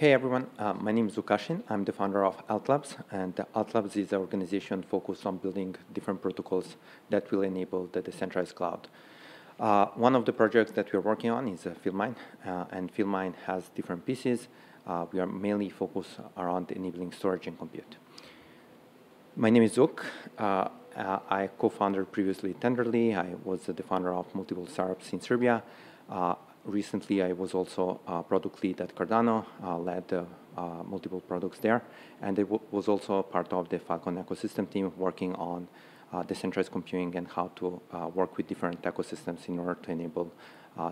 Hey everyone, my name is Vukašin. I'm the founder of AltLabs, and AltLabs is an organization focused on building different protocols that will enable the decentralized cloud. One of the projects that we're working on is Filmine, and Filmine has different pieces. We are mainly focused around enabling storage and compute. My name is Vuk. I co-founded previously Tenderly. I was the founder of multiple startups in Serbia. Recently, I was also product lead at Cardano, led multiple products there, and I was also part of the Filecoin ecosystem team working on decentralized computing and how to work with different ecosystems in order to enable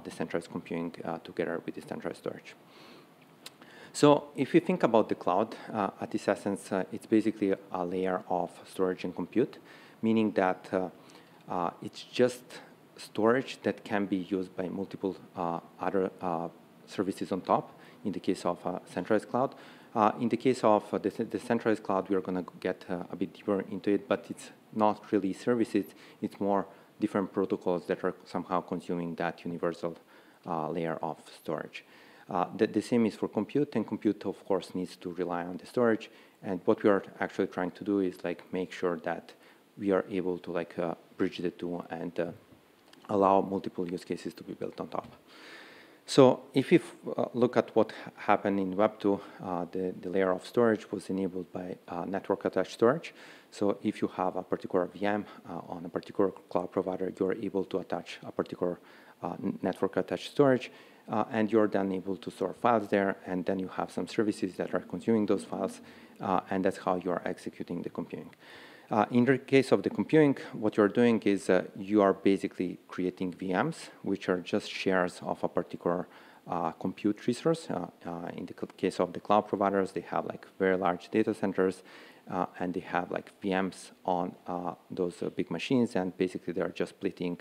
decentralized computing together with decentralized storage. So if you think about the cloud, at its essence, it's basically a layer of storage and compute, meaning that it's just storage that can be used by multiple other services on top, in the case of centralized cloud. In the case of the decentralized cloud, we're going to get a bit deeper into it, but it's not really services, it's more different protocols that are somehow consuming that universal layer of storage. The same is for compute, and compute, of course, needs to rely on the storage. And what we are actually trying to do is make sure that we are able to bridge the two and allow multiple use cases to be built on top. So if you look at what happened in Web2, the layer of storage was enabled by network-attached storage. So if you have a particular VM on a particular cloud provider, you're able to attach a particular network-attached storage, and you're then able to store files there, and then you have some services that are consuming those files, and that's how you're executing the computing. In the case of the computing, what you're doing is you are basically creating VMs, which are just shares of a particular compute resource. In the case of the cloud providers, they have very large data centers, and they have VMs on those big machines, and basically they're just splitting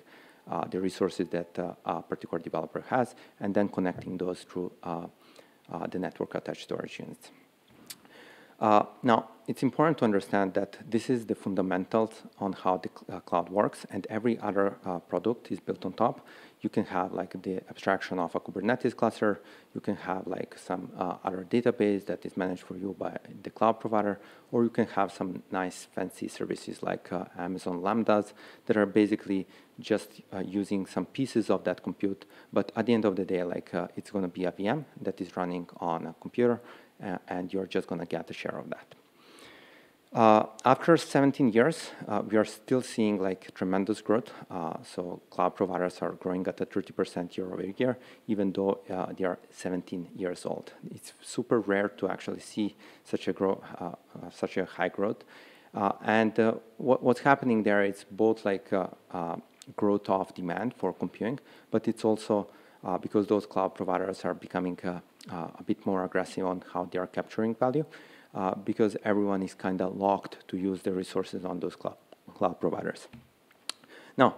the resources that a particular developer has, and then connecting those through the network-attached storage units. Now, it's important to understand that this is the fundamentals on how the cloud works, and every other product is built on top. You can have the abstraction of a Kubernetes cluster. You can have some other database that is managed for you by the cloud provider, or you can have some nice fancy services like Amazon Lambdas that are basically just using some pieces of that compute. But at the end of the day, it's going to be a VM that is running on a computer, and you're just going to get a share of that. After 17 years, we are still seeing tremendous growth. So cloud providers are growing at a 30% year over year, even though they are 17 years old. It's super rare to actually see such a high growth. And what's happening there is both growth of demand for computing, but it's also because those cloud providers are becoming a bit more aggressive on how they are capturing value, because everyone is kind of locked to use the resources on those cloud providers. Now,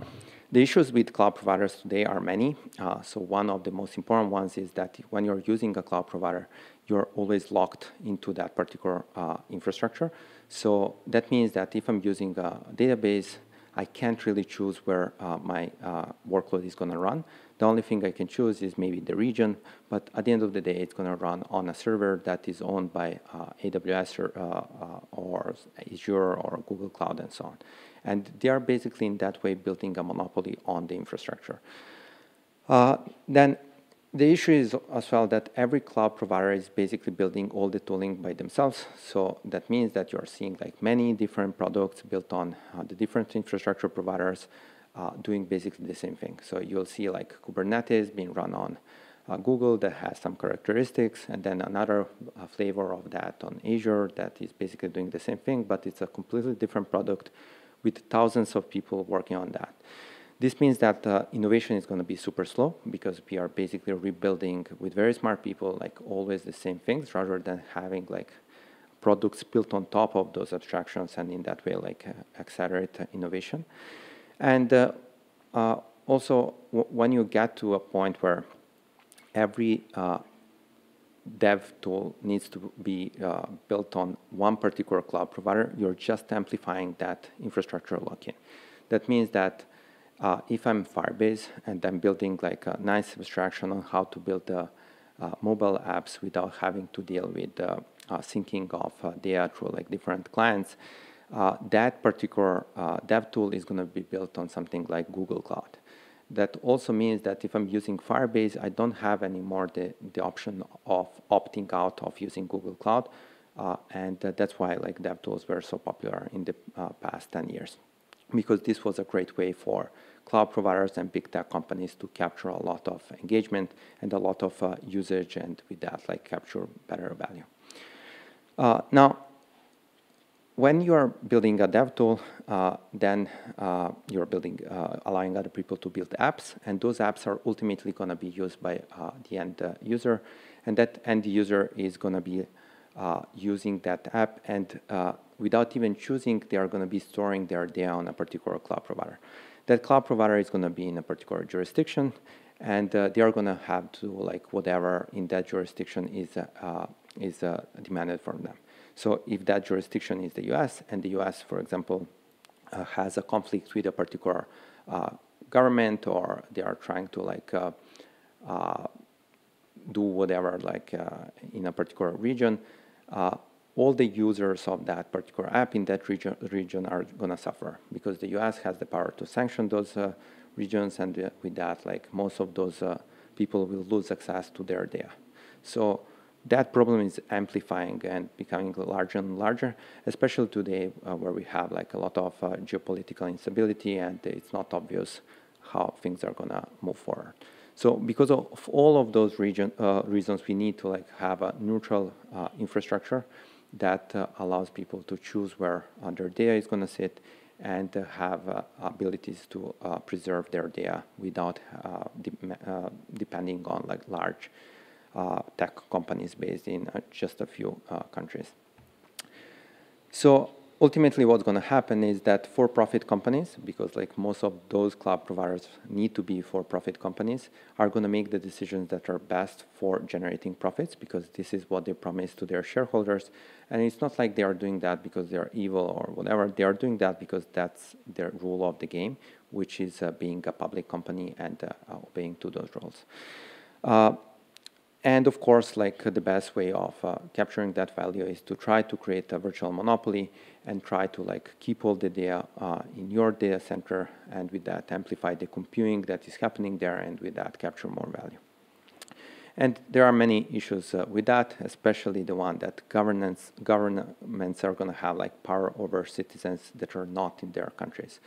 the issues with cloud providers today are many. So one of the most important ones is that when you're using a cloud provider, you're always locked into that particular infrastructure. So that means that if I'm using a database, I can't really choose where my workload is going to run. The only thing I can choose is maybe the region, but at the end of the day, it's going to run on a server that is owned by AWS or Azure or Google Cloud and so on. And they are basically in that way building a monopoly on the infrastructure. Then the issue is as well that every cloud provider is basically building all the tooling by themselves. So that means that you're seeing many different products built on the different infrastructure providers doing basically the same thing. So you'll see Kubernetes being run on Google that has some characteristics, and then another flavor of that on Azure that is basically doing the same thing, but it's a completely different product with thousands of people working on that. This means that innovation is going to be super slow because we are basically rebuilding with very smart people always the same things rather than having products built on top of those abstractions and in that way accelerate innovation. And also when you get to a point where every dev tool needs to be built on one particular cloud provider, you're just amplifying that infrastructure lock-in. That means that if I'm Firebase and I'm building a nice abstraction on how to build mobile apps without having to deal with syncing of data through like different clients, that particular dev tool is going to be built on something like Google Cloud. That also means that if I'm using Firebase, I don't have anymore the option of opting out of using Google Cloud, and that's why like dev tools were so popular in the past 10 years, because this was a great way for cloud providers and big tech companies to capture a lot of engagement and a lot of usage, and with that like capture better value. Now, when you're building a dev tool, then you're building, allowing other people to build apps, and those apps are ultimately going to be used by the end user, and that end user is going to be using that app, and without even choosing, they are going to be storing their data on a particular cloud provider. That cloud provider is going to be in a particular jurisdiction, and they are going to have to like whatever in that jurisdiction is demanded from them. So if that jurisdiction is the US, and the US, for example, has a conflict with a particular government, or they are trying to like do whatever like in a particular region, all the users of that particular app in that region are going to suffer, because the US has the power to sanction those regions, and with that, like most of those people will lose access to their data. So that problem is amplifying and becoming larger and larger, especially today where we have like a lot of geopolitical instability, and it's not obvious how things are going to move forward. So because of all of those reasons, we need to like have a neutral infrastructure that allows people to choose where their data is going to sit, and have abilities to preserve their data without depending on like large tech companies based in just a few countries. So ultimately what's going to happen is that for-profit companies, because like most of those cloud providers need to be for-profit companies, are going to make the decisions that are best for generating profits, because this is what they promise to their shareholders. And it's not like they are doing that because they are evil or whatever. They are doing that because that's their rule of the game, which is being a public company and obeying to those rules. And of course, like the best way of capturing that value is to try to create a virtual monopoly and try to like keep all the data in your data center, and with that amplify the computing that is happening there, and with that capture more value. And there are many issues with that, especially the one that governments are going to have like power over citizens that are not in their countries.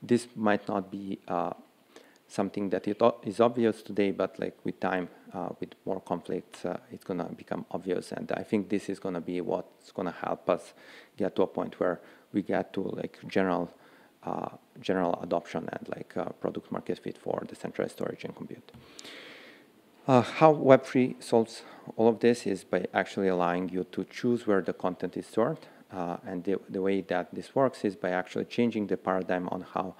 This might not be something that is obvious today, but like with time, with more conflicts, it's going to become obvious. And I think this is going to be what's going to help us get to a point where we get to like general adoption and like product market fit for decentralized storage and compute. How Web3 solves all of this is by actually allowing you to choose where the content is stored. And the way that this works is by actually changing the paradigm on how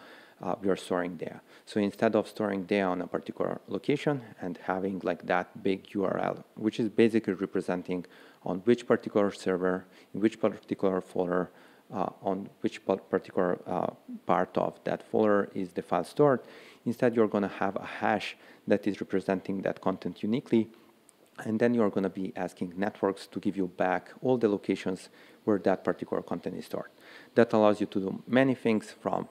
we are storing data. So instead of storing data on a particular location and having like that big URL, which is basically representing on which particular server, in which particular folder, on which particular part of that folder is the file stored, instead you're going to have a hash that is representing that content uniquely, and then you're going to be asking networks to give you back all the locations where that particular content is stored. That allows you to do many things, from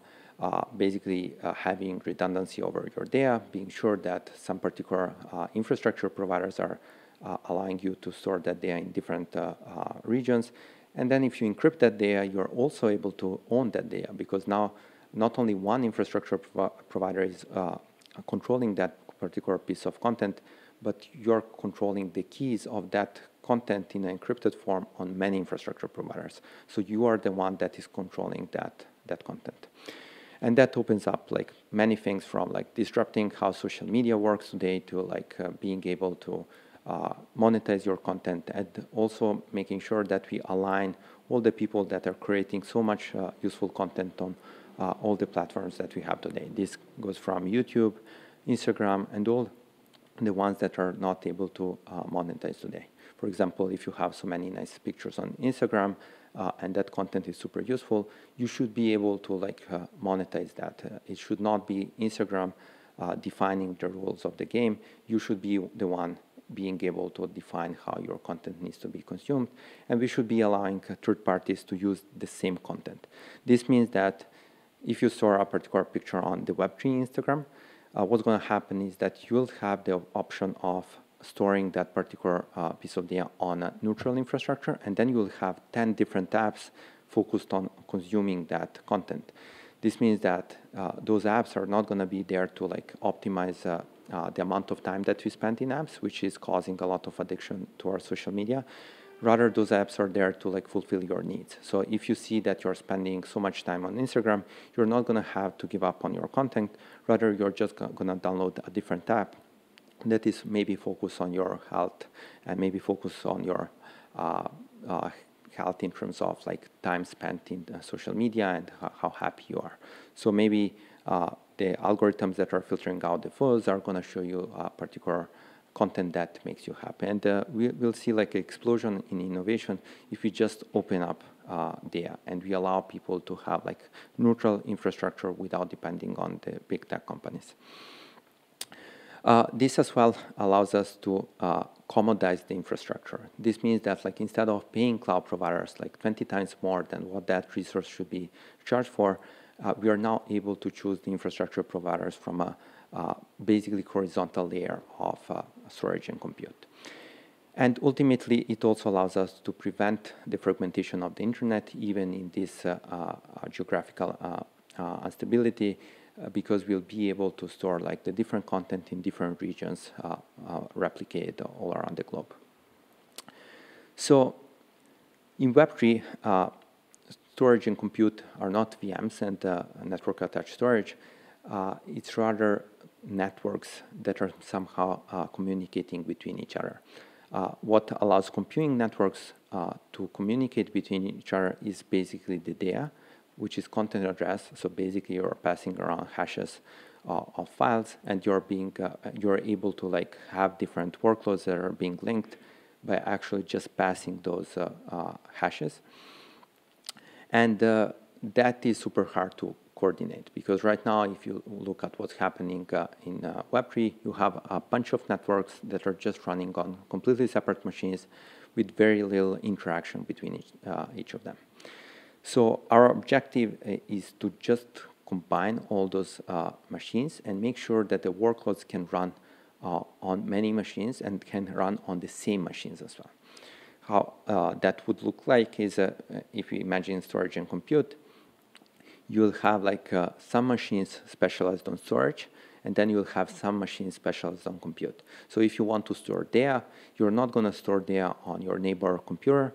basically having redundancy over your data, being sure that some particular infrastructure providers are allowing you to store that data in different regions. And then if you encrypt that data, you're also able to own that data, because now not only one infrastructure provider is controlling that particular piece of content, but you're controlling the keys of that content in an encrypted form on many infrastructure providers. So you are the one that is controlling that content. And that opens up like many things, from like disrupting how social media works today to like being able to monetize your content, and also making sure that we align all the people that are creating so much useful content on all the platforms that we have today. This goes from YouTube, Instagram, and all the ones that are not able to monetize today. For example, if you have so many nice pictures on Instagram, and that content is super useful, you should be able to like monetize that. It should not be Instagram defining the rules of the game. You should be the one being able to define how your content needs to be consumed, and we should be allowing third parties to use the same content. This means that if you store a particular picture on the Web3 Instagram, what's going to happen is that you'll have the option of storing that particular piece of data on a neutral infrastructure, and then you'll have 10 different apps focused on consuming that content. This means that those apps are not going to be there to like optimize the amount of time that we spend in apps, which is causing a lot of addiction to our social media. Rather, those apps are there to like fulfill your needs. So if you see that you're spending so much time on Instagram, you're not going to have to give up on your content. Rather, you're just going to download a different app that is maybe focused on your health and maybe focus on your health in terms of like time spent in social media and how happy you are. So maybe the algorithms that are filtering out the fuzz are going to show you a particular content that makes you happy. And we'll see like an explosion in innovation if we just open up data and we allow people to have like neutral infrastructure without depending on the big tech companies. This as well allows us to commodize the infrastructure. This means that like instead of paying cloud providers like 20 times more than what that resource should be charged for, we are now able to choose the infrastructure providers from a basically horizontal layer of storage and compute. And ultimately, it also allows us to prevent the fragmentation of the internet, even in this geographical instability, because we'll be able to store like the different content in different regions replicated all around the globe. So in Web3, storage and compute are not VMs and network attached storage. It's rather networks that are somehow communicating between each other. What allows computing networks to communicate between each other is basically the data, which is content address. So basically, you're passing around hashes of files, and you're able to like have different workloads that are being linked by actually just passing those hashes. And that is super hard to coordinate, because right now, if you look at what's happening in Web3, you have a bunch of networks that are just running on completely separate machines with very little interaction between each of them. So our objective is to just combine all those machines and make sure that the workloads can run on many machines and can run on the same machines as well. How that would look like is, if you imagine storage and compute, you'll have like some machines specialized on storage, and then you'll have some machines specialized on compute. So if you want to store data, you're not going to store data on your neighbor computer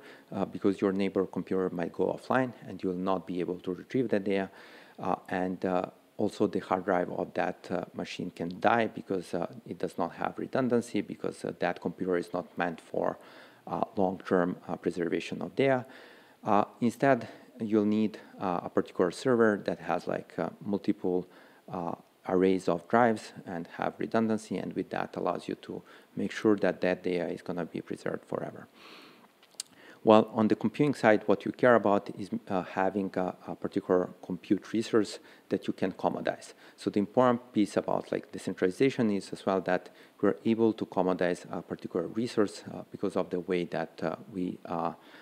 because your neighbor computer might go offline and you'll not be able to retrieve that data. And also the hard drive of that machine can die because it does not have redundancy, because that computer is not meant for long-term preservation of data. Instead, you'll need a particular server that has like multiple arrays of drives and have redundancy, and with that allows you to make sure that that data is going to be preserved forever. While on the computing side, what you care about is having a particular compute resource that you can commodize. So the important piece about like decentralization is as well that we're able to commodize a particular resource because of the way that we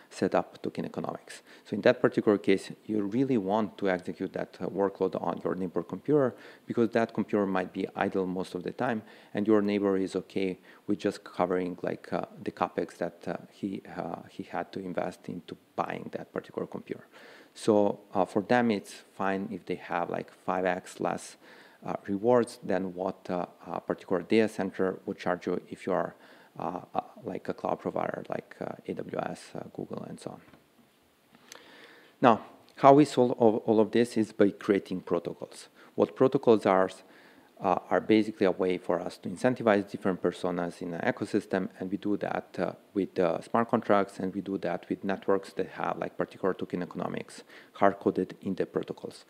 set up token economics. So in that particular case, you really want to execute that workload on your neighbor computer because that computer might be idle most of the time, and your neighbor is okay with just covering like the capex that he had to invest into buying that particular computer. So for them, it's fine if they have like 5x less rewards than what a particular data center would charge you if you are like a cloud provider like AWS, Google, and so on. Now, how we solve all of this is by creating protocols. What protocols are basically a way for us to incentivize different personas in an ecosystem, and we do that with smart contracts, and we do that with networks that have like particular token economics hard-coded in the protocols.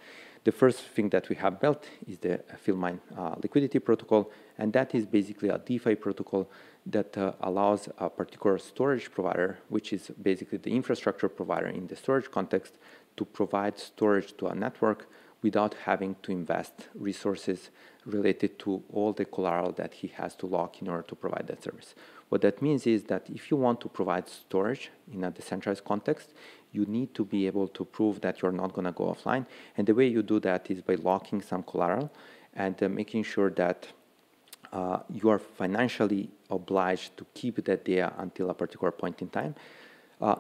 The first thing that we have built is the Filmine liquidity protocol, and that is basically a DeFi protocol that allows a particular storage provider, which is basically the infrastructure provider in the storage context, to provide storage to a network without having to invest resources related to all the collateral that he has to lock in order to provide that service. What that means is that if you want to provide storage in a decentralized context, you need to be able to prove that you're not going to go offline. And the way you do that is by locking some collateral and making sure that you are financially obliged to keep that data until a particular point in time.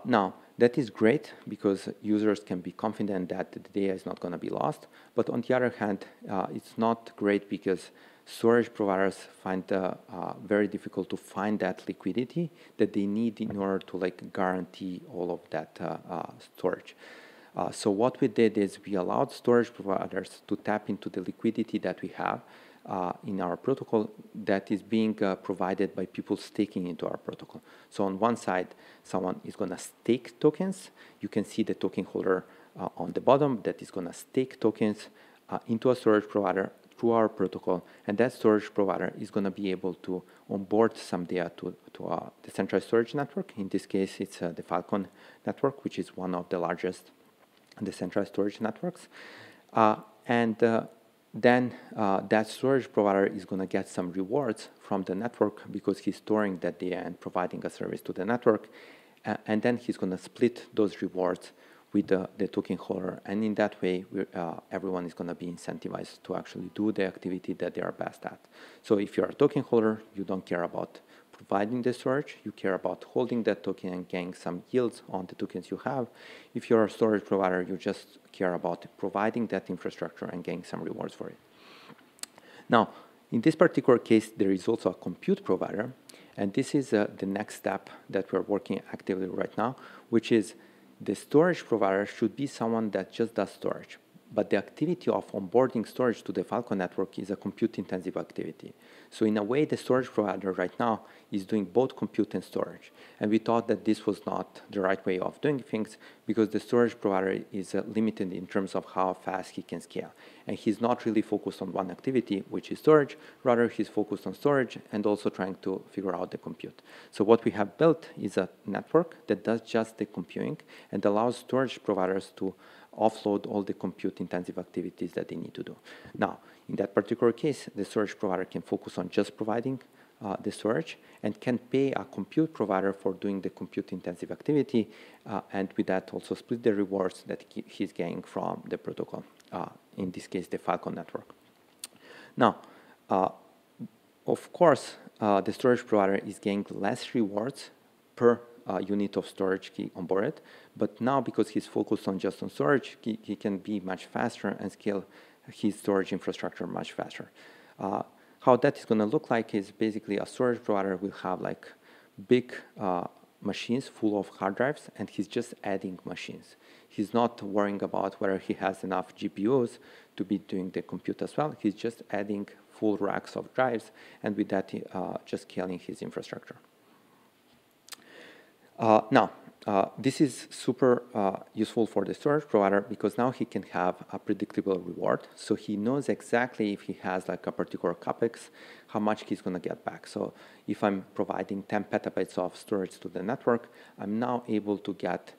Now, that is great because users can be confident that the data is not going to be lost. But on the other hand, it's not great because storage providers find very difficult to find that liquidity that they need in order to guarantee all of that storage. So what we did is we allowed storage providers to tap into the liquidity that we have in our protocol that is being provided by people staking into our protocol. So on one side, someone is going to stake tokens. You can see the token holder on the bottom that is going to stake tokens into a storage provider through our protocol, and that storage provider is going to be able to onboard some data to a decentralized storage network. In this case, it's the Filecoin network, which is one of the largest decentralized storage networks. Then that storage provider is going to get some rewards from the network because he's storing that data and providing a service to the network. And then he's going to split those rewards with the token holder. And in that way, everyone is going to be incentivized to actually do the activity that they are best at. So if you're a token holder, you don't care about providing the storage. You care about holding that token and getting some yields on the tokens you have. If you're a storage provider, you just care about providing that infrastructure and getting some rewards for it. Now, in this particular case, there is also a compute provider. And this is the next step that we're working actively right now, which is the storage provider should be someone that just does storage. But the activity of onboarding storage to the Filecoin network is a compute-intensive activity. So in a way, the storage provider right now is doing both compute and storage. And we thought that this was not the right way of doing things because the storage provider is limited in terms of how fast he can scale. And he's not really focused on one activity, which is storage. Rather, he's focused on storage and also trying to figure out the compute. So what we have built is a network that does just the computing and allows storage providers to offload all the compute-intensive activities that they need to do. Now, in that particular case, the storage provider can focus on just providing the storage and can pay a compute provider for doing the compute-intensive activity, and with that also split the rewards that he's getting from the protocol, in this case, the Filecoin network. Now, of course, the storage provider is getting less rewards per unit of storage key onboarded, but now because he's focused on just on storage, he can be much faster and scale his storage infrastructure much faster. How that is going to look like is basically a storage provider will have big machines full of hard drives, and he's just adding machines. He's not worrying about whether he has enough GPUs to be doing the compute as well. He's just adding full racks of drives, and with that, just scaling his infrastructure. Now, this is super useful for the storage provider because now he can have a predictable reward. So he knows exactly if he has a particular capex, how much he's going to get back. So if I'm providing 10 petabytes of storage to the network, I'm now able to get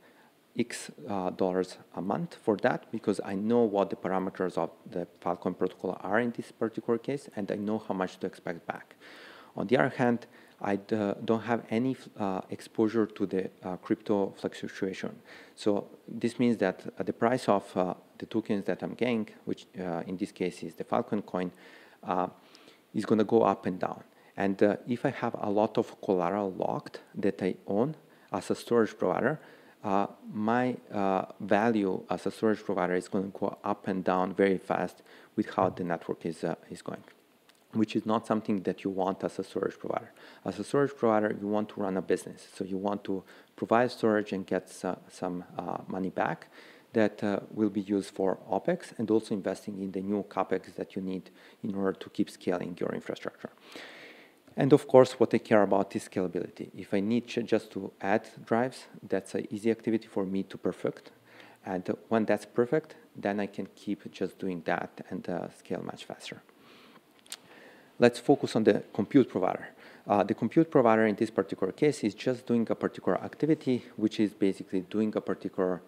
X dollars a month for that because I know what the parameters of the Filecoin protocol are in this particular case, and I know how much to expect back. On the other hand, I don't have any exposure to the crypto fluctuation. So this means that the price of the tokens that I'm getting, which in this case is the Filecoin coin, is going to go up and down. And if I have a lot of collateral locked that I own as a storage provider, my value as a storage provider is going to go up and down very fast with how the network is going, which is not something that you want as a storage provider. As a storage provider, you want to run a business. So you want to provide storage and get some money back that will be used for OPEX and also investing in the new CAPEX that you need in order to keep scaling your infrastructure. And of course, what I care about is scalability. If I need just to add drives, that's an easy activity for me to perfect. And when that's perfect, then I can keep just doing that and scale much faster. Let's focus on the compute provider. The compute provider in this particular case is just doing a particular activity, which is basically doing a particular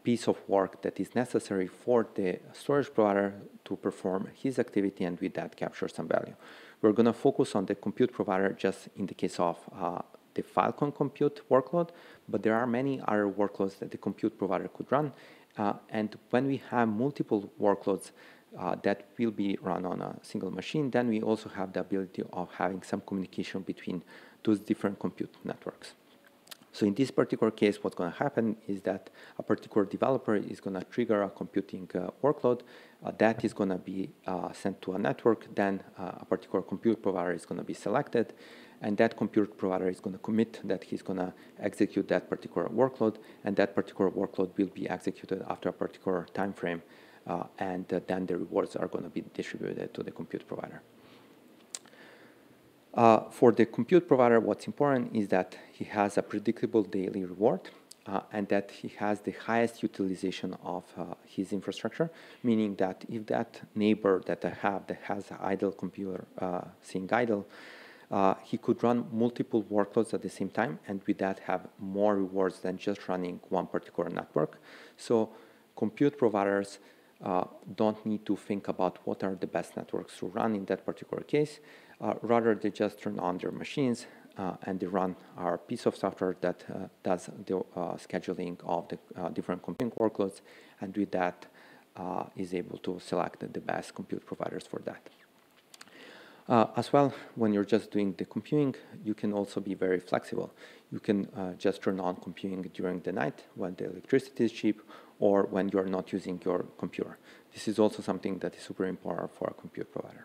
piece of work that is necessary for the storage provider to perform his activity and with that capture some value. We're going to focus on the compute provider just in the case of the Filecoin compute workload, but there are many other workloads that the compute provider could run. And when we have multiple workloads that will be run on a single machine, then we also have the ability of having some communication between those different compute networks. So in this particular case, what's going to happen is that a particular developer is going to trigger a computing workload that is going to be sent to a network. Then a particular compute provider is going to be selected, and that compute provider is going to commit that he's going to execute that particular workload, and that particular workload will be executed after a particular time frame, and then the rewards are going to be distributed to the compute provider. For the compute provider, what's important is that he has a predictable daily reward and that he has the highest utilization of his infrastructure, meaning that if that neighbor that I have that has an idle computer sitting idle, he could run multiple workloads at the same time and with that have more rewards than just running one particular network. So compute providers don't need to think about what are the best networks to run in that particular case. Rather, they just turn on their machines and they run our piece of software that does the scheduling of the different computing workloads, and with that is able to select the best compute providers for that. As well, when you're just doing the computing, you can also be very flexible. You can just turn on computing during the night when the electricity is cheap or when you're not using your computer. This is also something that is super important for a compute provider.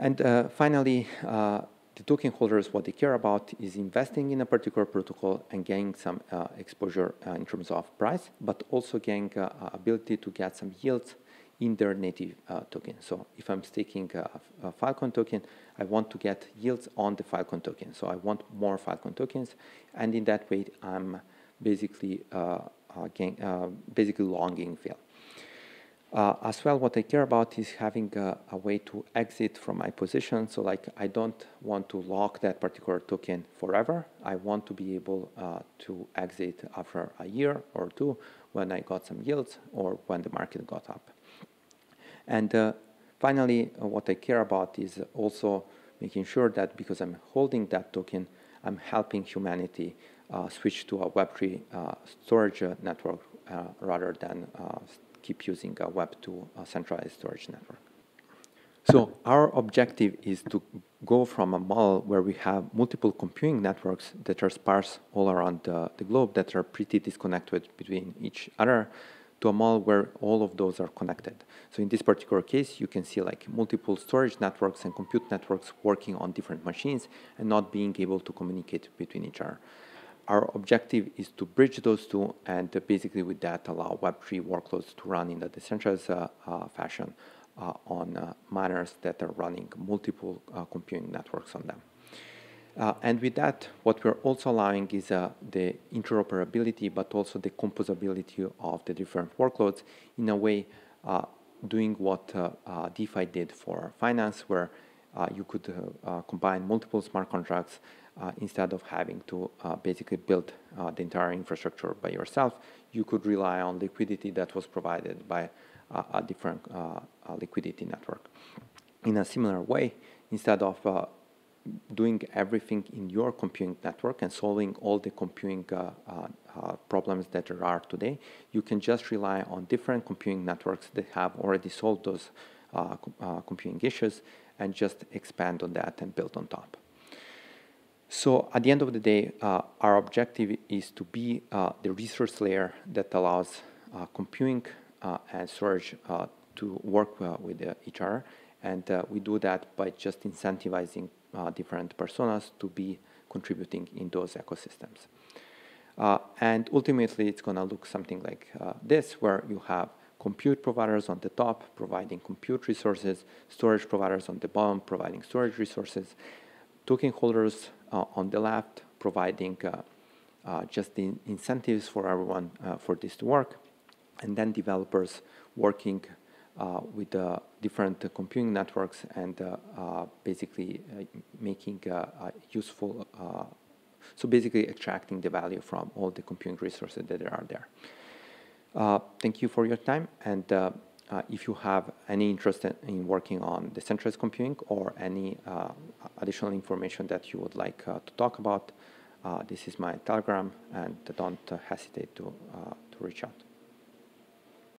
And finally, the token holders, what they care about is investing in a particular protocol and getting some exposure in terms of price, but also getting ability to get some yields in their native token. So if I'm staking a Filecoin token, I want to get yields on the Filecoin token. So I want more Filecoin tokens, and in that way, I'm basically longing Phil. As well, what I care about is having a way to exit from my position. So like, I don't want to lock that particular token forever. I want to be able to exit after a year or two when I got some yields or when the market got up. And finally, what I care about is also making sure that because I'm holding that token, I'm helping humanity switch to a Web3 storage network rather than keep using a Web2 centralized storage network. So our objective is to go from a model where we have multiple computing networks that are sparse all around the globe that are pretty disconnected between each other to a model where all of those are connected. So in this particular case, you can see like multiple storage networks and compute networks working on different machines and not being able to communicate between each other. Our objective is to bridge those two and basically with that allow Web3 workloads to run in a decentralized fashion on miners that are running multiple computing networks on them. And with that, what we're also allowing is the interoperability, but also the composability of the different workloads in a way doing what DeFi did for finance, where you could combine multiple smart contracts instead of having to basically build the entire infrastructure by yourself. You could rely on liquidity that was provided by a different liquidity network. In a similar way, instead of doing everything in your computing network and solving all the computing problems that there are today, you can just rely on different computing networks that have already solved those computing issues and just expand on that and build on top. So at the end of the day, our objective is to be the resource layer that allows computing and storage to work with each other. And we do that by just incentivizing different personas to be contributing in those ecosystems. And ultimately, it's going to look something like this, where you have compute providers on the top providing compute resources, storage providers on the bottom providing storage resources, token holders on the left providing just the incentives for everyone for this to work, and then developers working with different computing networks and basically making useful So basically extracting the value from all the computing resources that are there. Thank you for your time, and if you have any interest in working on decentralized computing or any additional information that you would like to talk about, this is my Telegram, and don't hesitate to reach out.